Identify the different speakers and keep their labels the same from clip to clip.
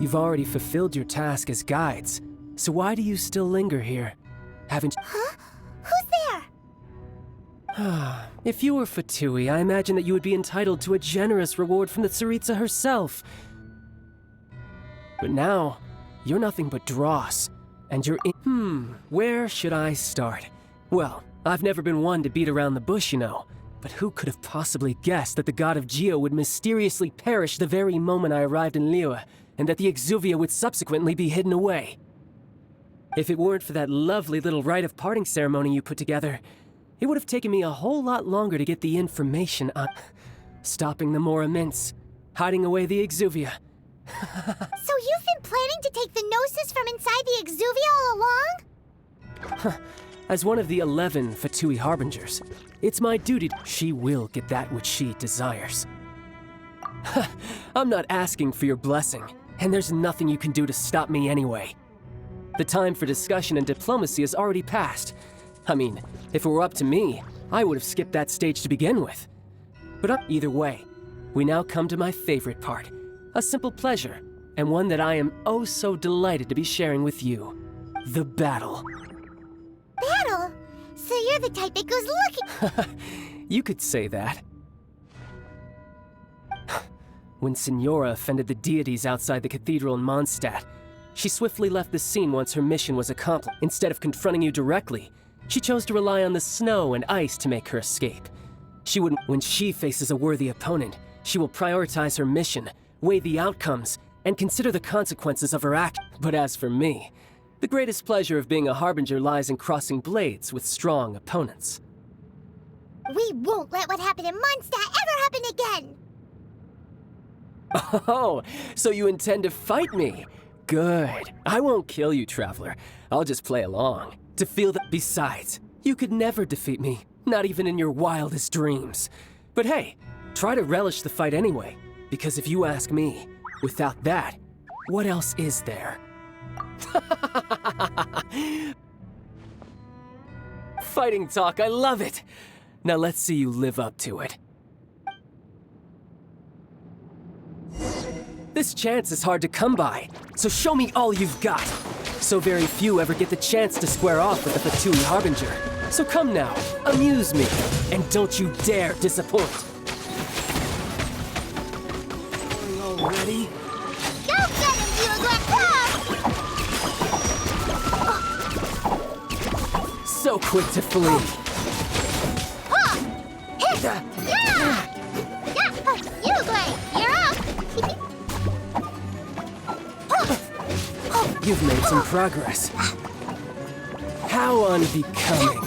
Speaker 1: You've already fulfilled your task as guides, so why do you still linger here? Haven't...
Speaker 2: Huh? Who's there?
Speaker 1: If you were Fatui, I imagine that you would be entitled to a generous reward from the Tsaritsa herself. But now, you're nothing but dross, and you're in... where should I start? Well, I've never been one to beat around the bush, you know. But who could have possibly guessed that the god of Geo would mysteriously perish the very moment I arrived in Liyue, and that the Exuvia would subsequently be hidden away? If it weren't for that lovely little rite of parting ceremony you put together, it would have taken me a whole lot longer to get the information on stopping the Mora Mints, hiding away the Exuvia.
Speaker 2: So you've been planning to take the Gnosis from inside the Exuvia all along?
Speaker 1: As one of the 11 Fatui Harbingers, it's my duty she will get that which she desires. I'm not asking for your blessing, and there's nothing you can do to stop me anyway. The time for discussion and diplomacy has already passed. I mean, if it were up to me, I would have skipped that stage to begin with. But either way, we now come to my favorite part. A simple pleasure, and one that I am oh so delighted to be sharing with you. The battle.
Speaker 2: Battle? So you're the type that goes looking...
Speaker 1: You could say that. When Signora offended the deities outside the cathedral in Mondstadt, she swiftly left the scene once her mission was accomplished. Instead of confronting you directly, she chose to rely on the snow and ice to make her escape. When she faces a worthy opponent, she will prioritize her mission, weigh the outcomes, and consider the consequences of her act. But as for me, the greatest pleasure of being a Harbinger lies in crossing blades with strong opponents.
Speaker 2: We won't let what happened in Mondstadt ever happen again!
Speaker 1: Oh, so you intend to fight me? Good. I won't kill you, Traveler. I'll just play along. To feel that. Besides, you could never defeat me, not even in your wildest dreams. But hey, try to relish the fight anyway, because if you ask me, without that, what else is there? Fighting talk, I love it! Now let's see you live up to it. This chance is hard to come by, so show me all you've got. So very few ever get the chance to square off with the Fatui Harbinger. So come now, amuse me, and don't you dare disappoint. Are you all ready?
Speaker 2: Go get him, Bugle!
Speaker 1: So quick to flee.
Speaker 2: You're up!
Speaker 1: You've made some progress. How unbecoming.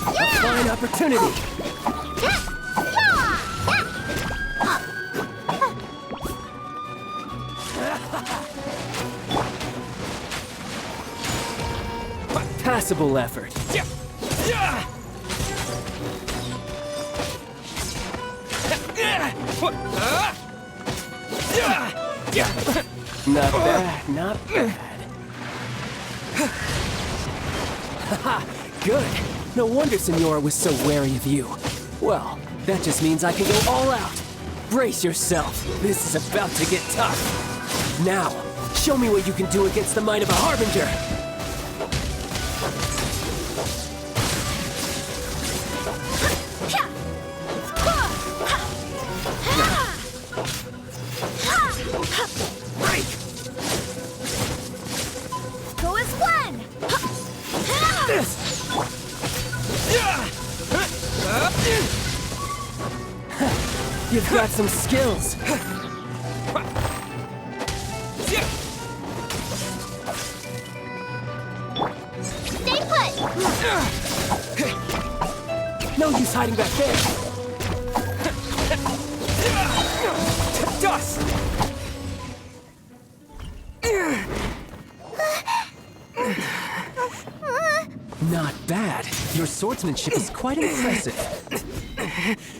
Speaker 1: A fine opportunity. Passable effort. Not bad, not bad. Haha, good. No wonder Signora was so wary of you. Well, that just means I can go all out. Brace yourself. This is about to get tough. Now, show me what you can do against the might of a Harbinger.
Speaker 2: Go as one!
Speaker 1: You've got some skills.
Speaker 2: Stay put!
Speaker 1: No use hiding back there. Dust! Not bad. Your swordsmanship is quite impressive.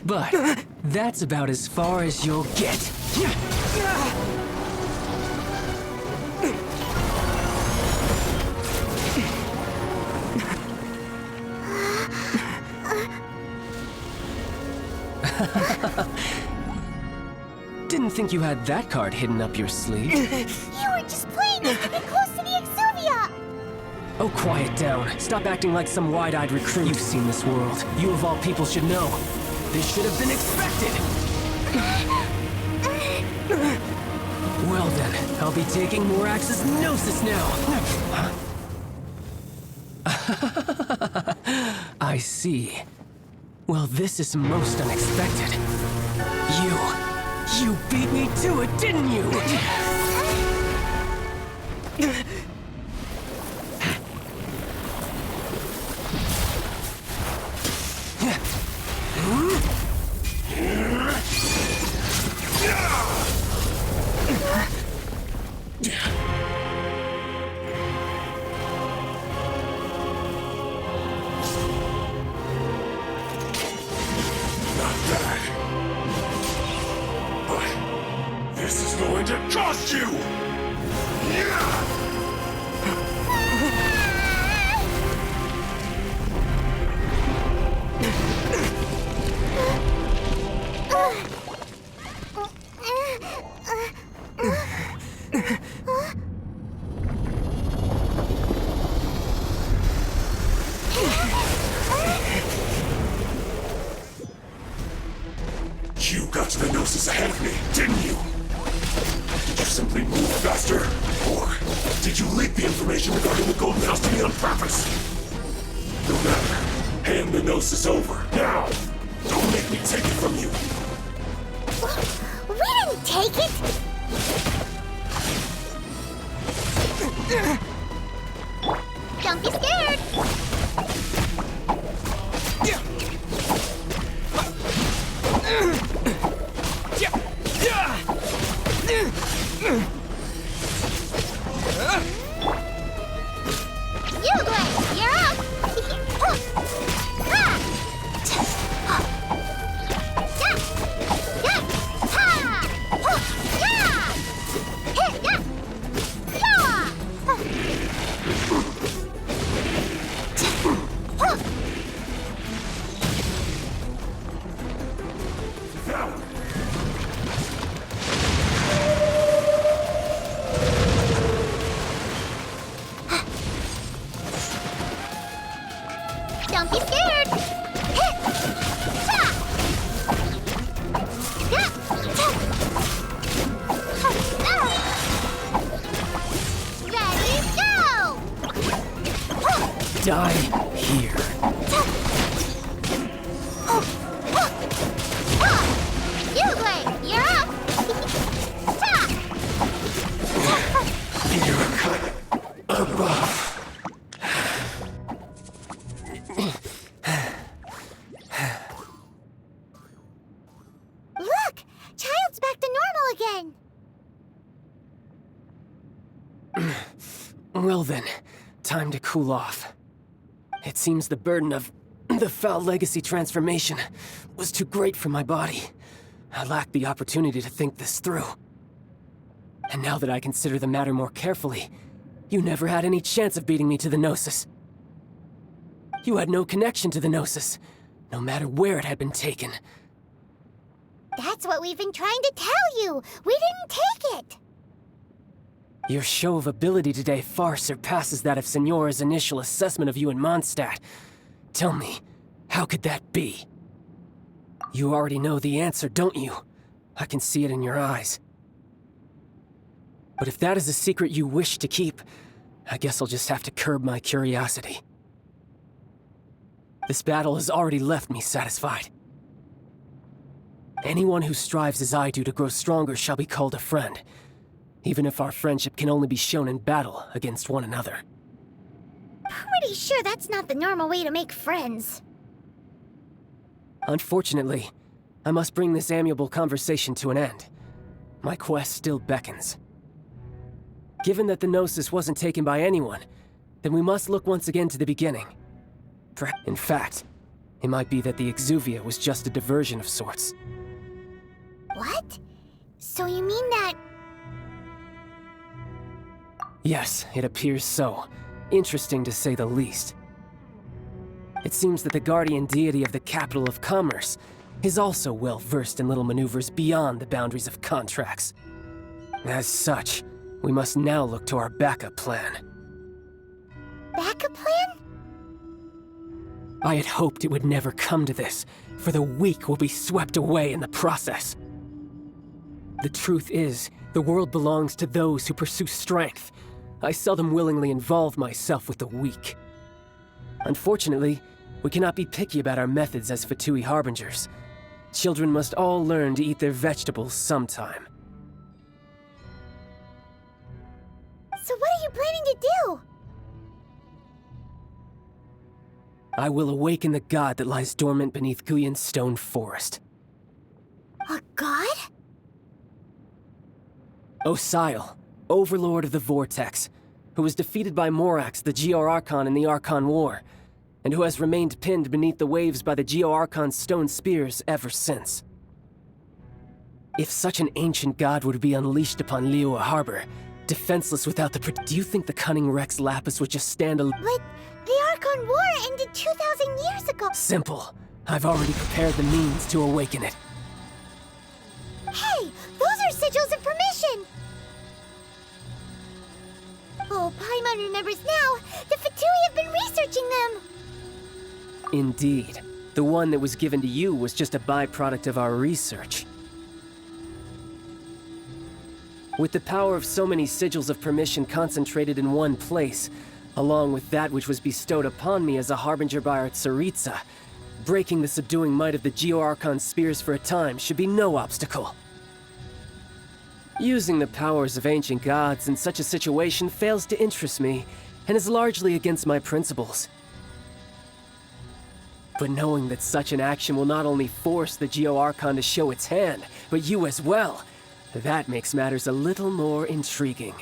Speaker 1: But that's about as far as you'll get. think you had that card hidden up your sleeve.
Speaker 2: You were just playing us to get close to the Exuvia!
Speaker 1: Oh, quiet down. Stop acting like some wide-eyed recruit. You've seen this world. You of all people should know. This should have been expected! Well then, I'll be taking Morax's Gnosis now! I see. Well, this is most unexpected. You beat me to it, didn't you?
Speaker 3: To cost you! You got to the Gnosis ahead of me, didn't you? Did you simply move faster? Or did you leak the information regarding the Golden House to me on purpose? No matter. Hand the Gnosis over, now! Don't make me take it from you!
Speaker 2: We didn't take it! Don't be scared! You're up! Don't be scared! Ready, go!
Speaker 1: Die here.
Speaker 2: You're up!
Speaker 3: Above.
Speaker 2: Look! Child's back to normal again!
Speaker 1: Well then, time to cool off. It seems the burden of the foul legacy transformation was too great for my body. I lacked the opportunity to think this through. And now that I consider the matter more carefully, you never had any chance of beating me to the Gnosis. You had no connection to the Gnosis, no matter where it had been taken.
Speaker 2: That's what we've been trying to tell you! We didn't take it!
Speaker 1: Your show of ability today far surpasses that of Signora's initial assessment of you in Mondstadt. Tell me, how could that be? You already know the answer, don't you? I can see it in your eyes. But if that is a secret you wish to keep, I guess I'll just have to curb my curiosity. This battle has already left me satisfied. Anyone who strives as I do to grow stronger shall be called a friend, even if our friendship can only be shown in battle against one another.
Speaker 2: Pretty sure that's not the normal way to make friends.
Speaker 1: Unfortunately, I must bring this amiable conversation to an end. My quest still beckons. Given that the Gnosis wasn't taken by anyone, then we must look once again to the beginning. In fact, it might be that the Exuvia was just a diversion of sorts.
Speaker 2: What? So you mean that...
Speaker 1: Yes, it appears so. Interesting to say the least. It seems that the guardian deity of the capital of commerce is also well versed in little maneuvers beyond the boundaries of contracts. As such, we must now look to our backup plan.
Speaker 2: Backup plan?
Speaker 1: I had hoped it would never come to this, for the weak will be swept away in the process. The truth is, the world belongs to those who pursue strength. I seldom willingly involve myself with the weak. Unfortunately, we cannot be picky about our methods as Fatui Harbingers. Children must all learn to eat their vegetables sometime.
Speaker 2: So what are you planning to do?
Speaker 1: I will awaken the god that lies dormant beneath Guyon's stone forest.
Speaker 2: A god?
Speaker 1: Osial, overlord of the Vortex, who was defeated by Morax, the Geo-Archon in the Archon War, and who has remained pinned beneath the waves by the Geo-Archon's stone spears ever since. If such an ancient god were to be unleashed upon Liyue Harbor, defenseless without the do you think the cunning Rex Lapis would just stand
Speaker 2: But the Archon War ended 2,000 years ago.
Speaker 1: Simple. I've already prepared the means to awaken it.
Speaker 2: Hey, those are sigils of permission. Oh, Paimon remembers now. The Fatui have been researching them.
Speaker 1: Indeed. The one that was given to you was just a byproduct of our research. With the power of so many sigils of permission concentrated in one place, along with that which was bestowed upon me as a harbinger by our Tsaritsa, breaking the subduing might of the Geo-Archon spears for a time should be no obstacle. Using the powers of ancient gods in such a situation fails to interest me, and is largely against my principles. But knowing that such an action will not only force the Geo-Archon to show its hand, but you as well, that makes matters a little more intriguing.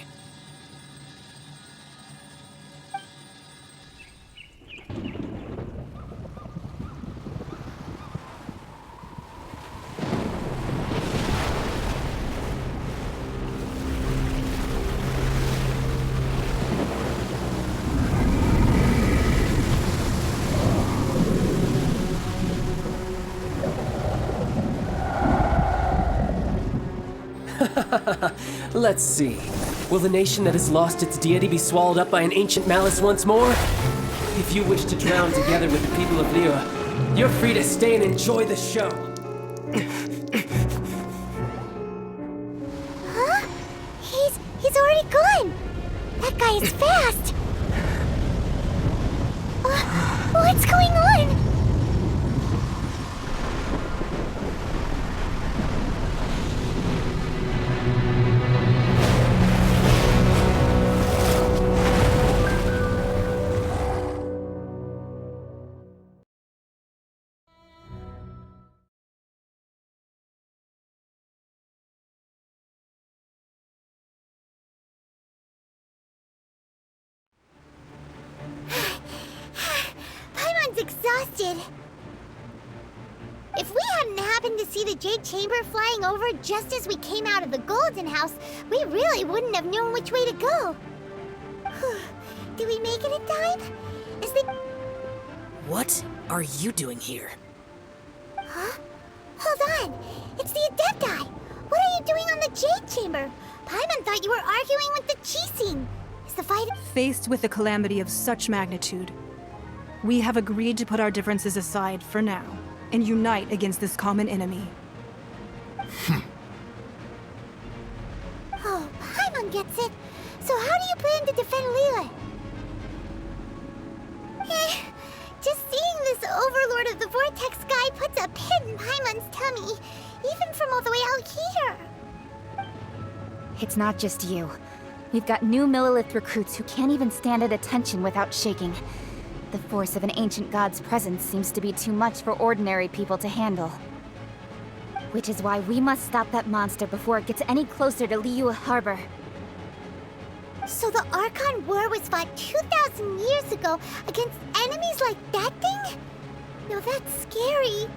Speaker 1: Let's see. Will the nation that has lost its deity be swallowed up by an ancient malice once more? If you wish to drown together with the people of Liyue, you're free to stay and enjoy the show.
Speaker 2: Huh? He's already gone. That guy is fast. What's going on? Exhausted. If we hadn't happened to see the Jade Chamber flying over just as we came out of the Golden House, we really wouldn't have known which way to go. Did we make it in time? Is the...
Speaker 4: What are you doing here?
Speaker 2: Huh? Hold on. It's the Adepti. What are you doing on the Jade Chamber? Paimon thought you were arguing with the Chising. Is the fight...
Speaker 5: Faced with a calamity of such magnitude, we have agreed to put our differences aside for now and unite against this common enemy.
Speaker 2: Oh, Paimon gets it. So how do you plan to defend Liyue? Just seeing this overlord of the Vortex guy puts a pit in Paimon's tummy, even from all the way out here.
Speaker 6: It's not just you. We've got new Millilith recruits who can't even stand at attention without shaking. The force of an ancient god's presence seems to be too much for ordinary people to handle. Which is why we must stop that monster before it gets any closer to Liyue Harbor.
Speaker 2: So the Archon War was fought 2,000 years ago against enemies like that thing? No, that's scary.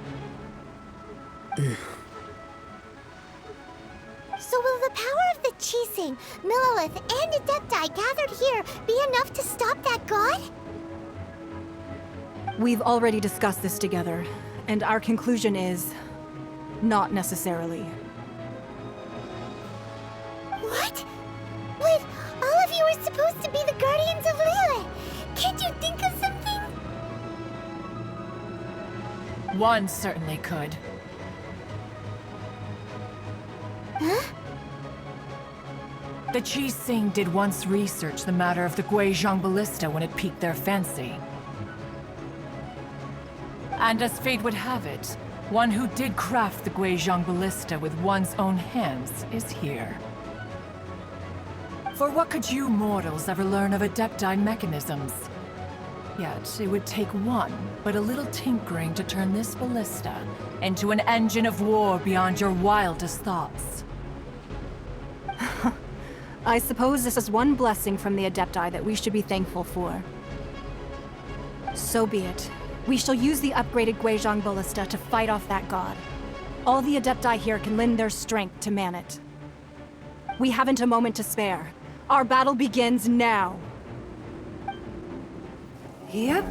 Speaker 2: So will the power of the Chising, Millilith, and Adepti gathered here be enough to stop that god?
Speaker 5: We've already discussed this together, and our conclusion is Not necessarily.
Speaker 2: What? But all of you are supposed to be the guardians of Lilith. Can't you think of something?
Speaker 7: One certainly could.
Speaker 2: Huh?
Speaker 7: The Cheese Sing did once research the matter of the Guizhong ballista when it piqued their fancy. And as fate would have it, one who did craft the Guizhong ballista with one's own hands is here. For what could you mortals ever learn of Adepti mechanisms? Yet, it would take one, but a little tinkering to turn this ballista into an engine of war beyond your wildest thoughts.
Speaker 5: I suppose this is one blessing from the Adepti that we should be thankful for. So be it. We shall use the upgraded Guizhong ballista to fight off that god. All the Adepti here can lend their strength to man it. We haven't a moment to spare. Our battle begins now. Yep.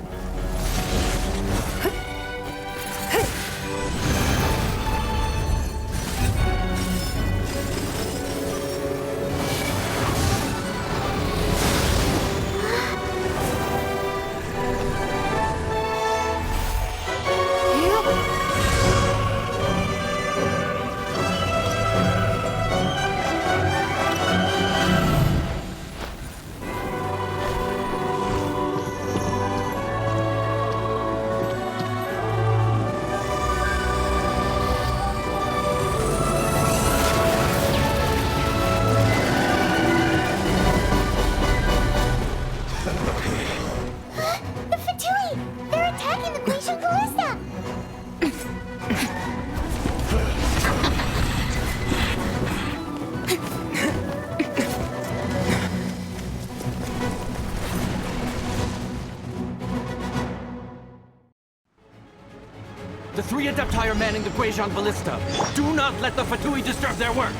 Speaker 8: The three Adepti are manning the Guizhong ballista. Do not let the Fatui disturb their work.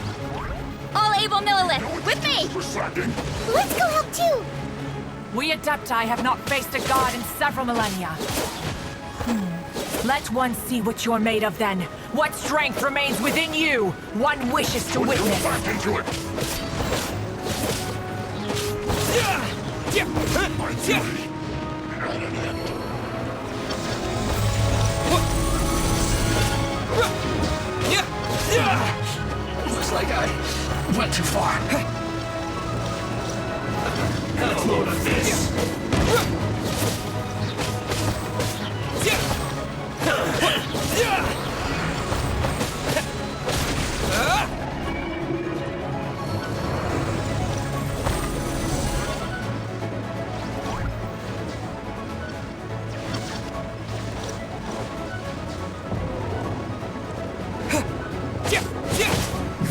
Speaker 6: All able Millilith, with me!
Speaker 2: Let's go help too!
Speaker 7: We Adepti have not faced a god in several millennia. Let one see what you're made of then. What strength remains within you. One wishes to witness.
Speaker 3: Back into it. My duty at an end.
Speaker 9: Looks like I went too far.
Speaker 3: Have a load of this.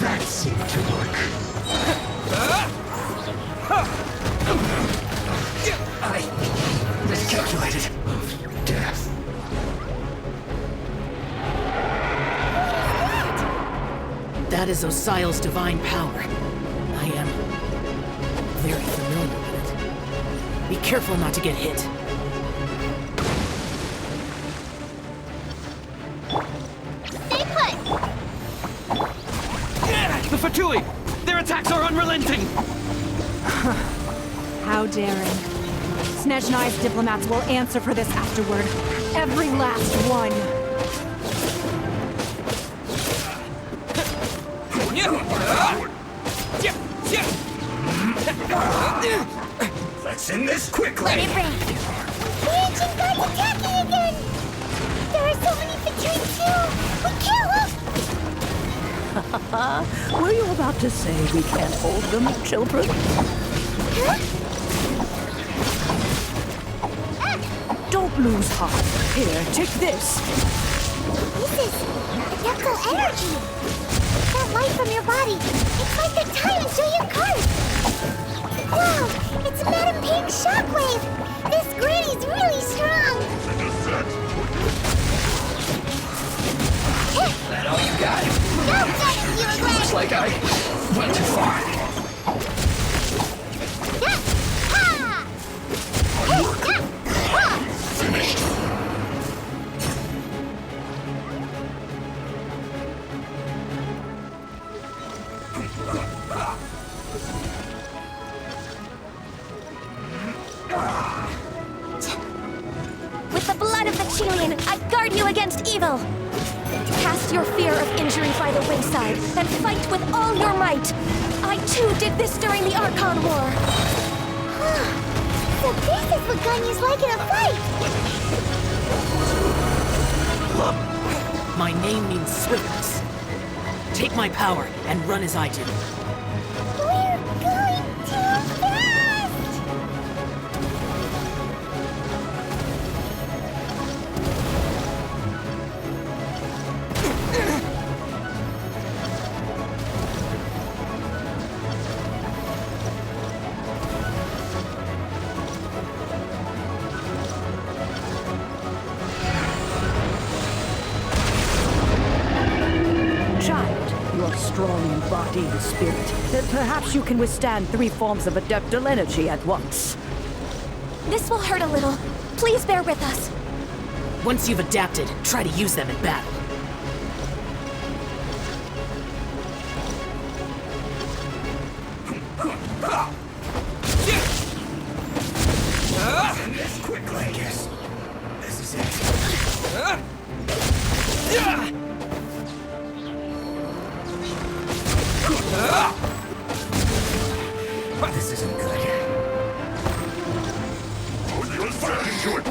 Speaker 3: That seemed to work.
Speaker 9: I miscalculated.
Speaker 3: Death.
Speaker 4: That is Osial's divine power. I am very familiar with it. Be careful not to get hit.
Speaker 2: Stay put!
Speaker 8: The Fatui! Their attacks are unrelenting!
Speaker 5: How daring. Snezhnai's diplomats will answer for this afterward. Every last one.
Speaker 3: Let's end this quickly.
Speaker 2: Let it rain! The ancient god's attacking again! There are so many Fatui too! We can't look!
Speaker 10: Were you about to say we can't hold them, children?
Speaker 2: Huh?
Speaker 10: Don't lose heart. Here, take this.
Speaker 2: This is Adeptal energy! That light from your body, it's like the time and show your card! Wow, it's Madam Ping's shockwave! This granny's really strong!
Speaker 9: That all you got?
Speaker 2: No credit, you
Speaker 9: Looks
Speaker 2: Granny!
Speaker 9: like I went too far.
Speaker 3: Finished.
Speaker 2: With the blood of the Chelian, I guard you against evil! Cast your fear of injury by the wayside, and fight with all your might! I too did this during the Archon War! So this is what Ganyu's like in a fight!
Speaker 4: My name means swiftness. Take my power and run as I do.
Speaker 2: We're going too fast!
Speaker 10: Child, you are strong in body and spirit. Perhaps you can withstand 3 forms of adeptal energy at once.
Speaker 2: This will hurt a little. Please bear with us.
Speaker 4: Once you've adapted, try to use them in battle.
Speaker 9: This quickly, I guess. This is it. This isn't good.
Speaker 3: Put your back into it!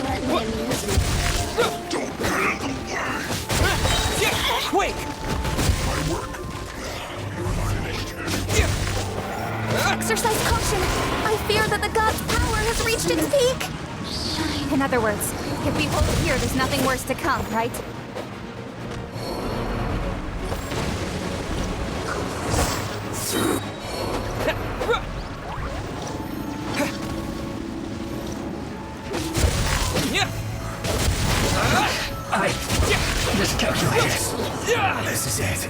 Speaker 3: Don't get in the way!
Speaker 8: Quick!
Speaker 3: My work. You're not initiated.
Speaker 2: Exercise caution. I fear that the god's power has reached its peak.
Speaker 6: In other words, if we hold here, there's nothing worse to come, right?
Speaker 9: I miscalculated. This is it.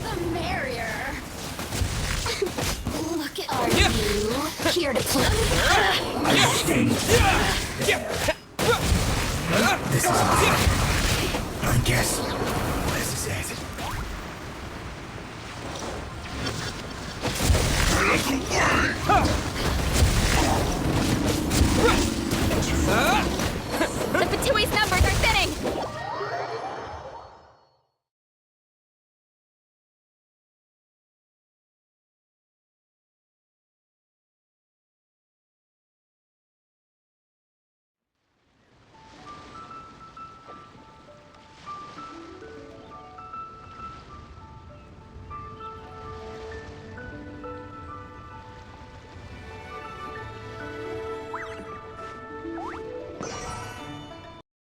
Speaker 2: The merrier. Look at all you here to play.
Speaker 9: This is it. I guess